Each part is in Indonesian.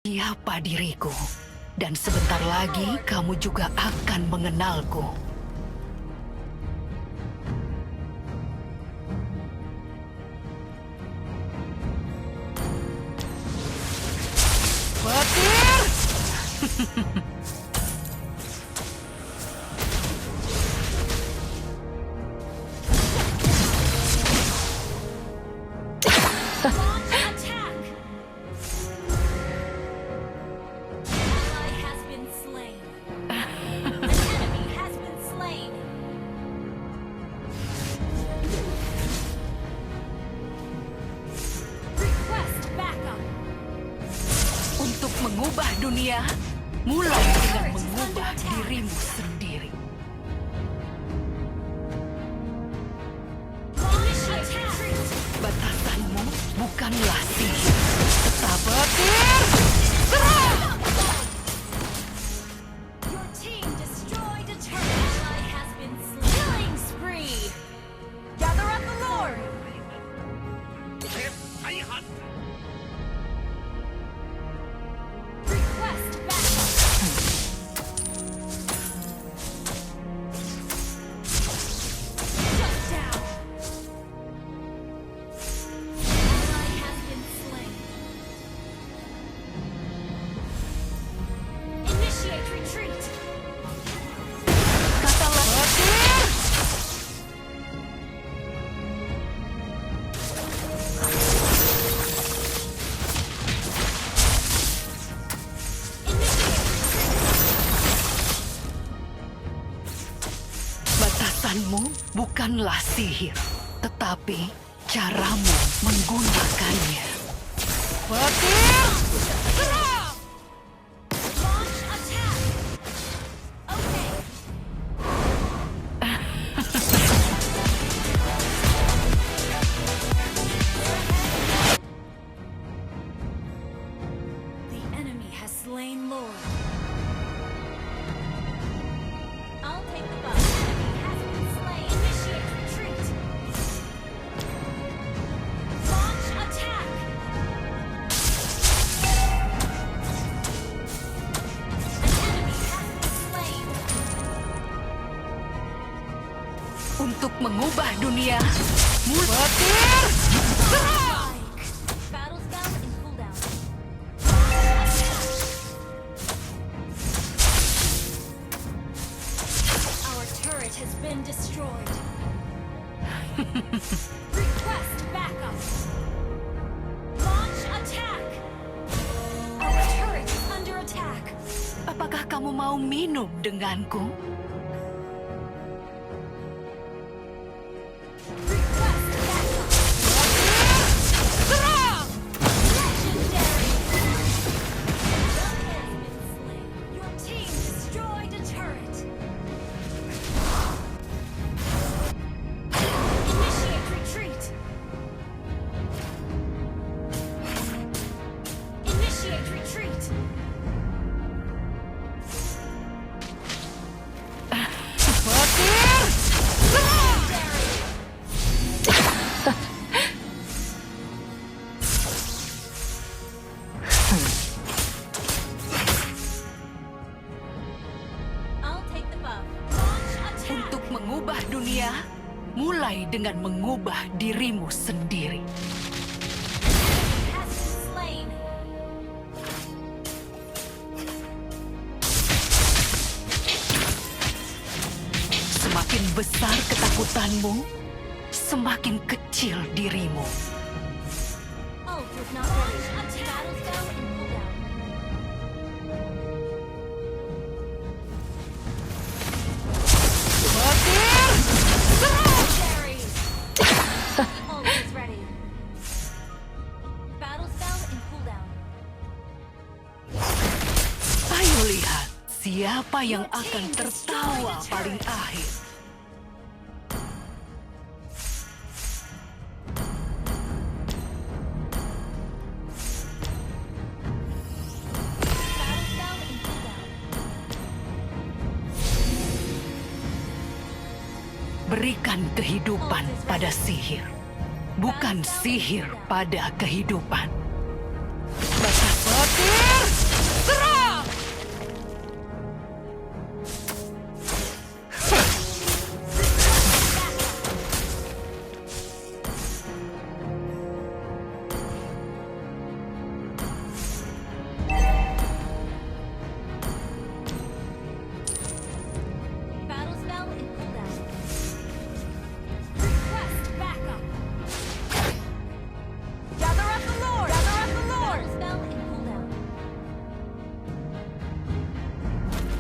Siapa diriku? Dan sebentar lagi kamu juga akan mengenalku. Petir! Untuk mengubah dunia, mulai dengan mengubah dirimu sendiri. Batasanmu bukanlah sihir, tetap petir! Serang! Your team destroyed a turret. Ally has been slain. Killing spree. Gather up the Lord. Request backup. Shut down. Ally has been slain. Initiate retreat. Katalah petir! Batasanmu bukanlah sihir, tetapi caramu menggunakannya. Petir! Serang! Launch attack. Okay. The enemy has slain Lord. I'll take the buff. Enemy has been slain. Initiate retreat. Launch attack. An enemy has been slain. Untuk mengubah dunia, petir! Serang! Battle spell in cooldown. Our turret has been destroyed. Request backup. Launch attack. Our turret is under attack. Apakah kamu mau minum denganku? Request backup. Serang! Legendary. Has been slain. Your team destroyed a turret. Initiate retreat. Initiate retreat. Petir! Serang! Legendary. I'll take the buff. Launch attack. Untuk mengubah dunia, mulai dengan mengubah dirimu sendiri. Has been slain. Semakin besar ketakutanmu, semakin kecil dirimu. Ult is not ready. Battle spell in cooldown. Petir! Serang! Legendary. Ult is ready. Battle spell in cooldown. Ayo lihat siapa yang akan tertawa paling akhir. Battle spell in cooldown. Berikan kehidupan pada sihir, bukan sihir pada kehidupan. Batas petir!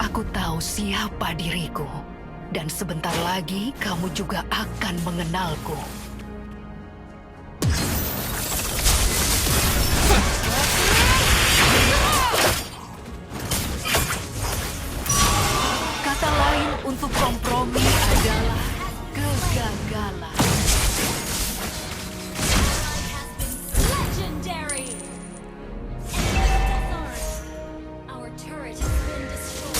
Aku tahu siapa diriku, dan sebentar lagi kamu juga akan mengenalku. Kata lain untuk kompromi adalah kegagalan. Legendary! Death Arm. Our turret has been destroyed.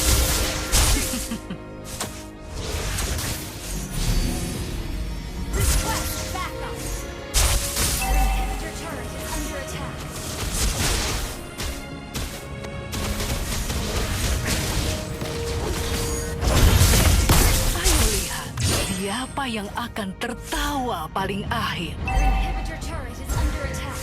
Request backup. Our inhibitor turret is under attack. Ayo lihat, siapa yang akan tertawa paling akhir. Our inhibitor turret is under attack.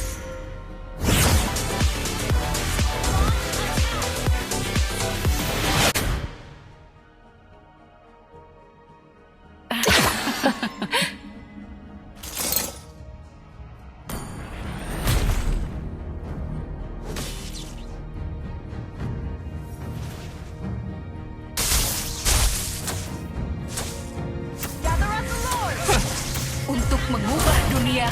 Gather up the Lord! Untuk mengubah dunia,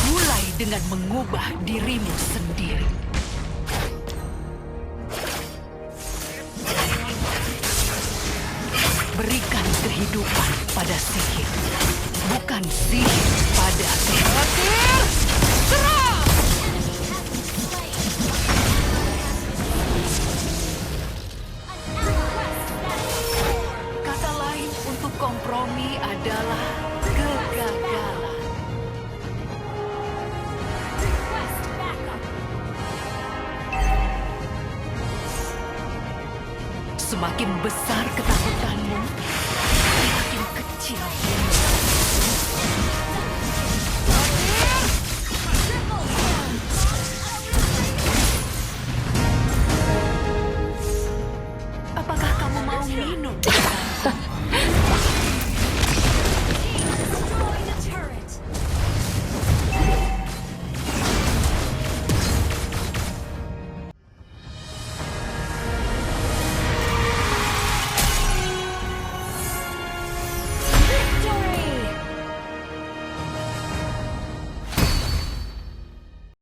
mulai dengan mengubah dirimu sendiri. Berikan kehidupan pada sihir, bukan sihir pada sihir. Serang! Kata lain untuk kompromi adalah kegagalan. Request backup. Semakin besar ketakutanmu, semakin kecil dirimu.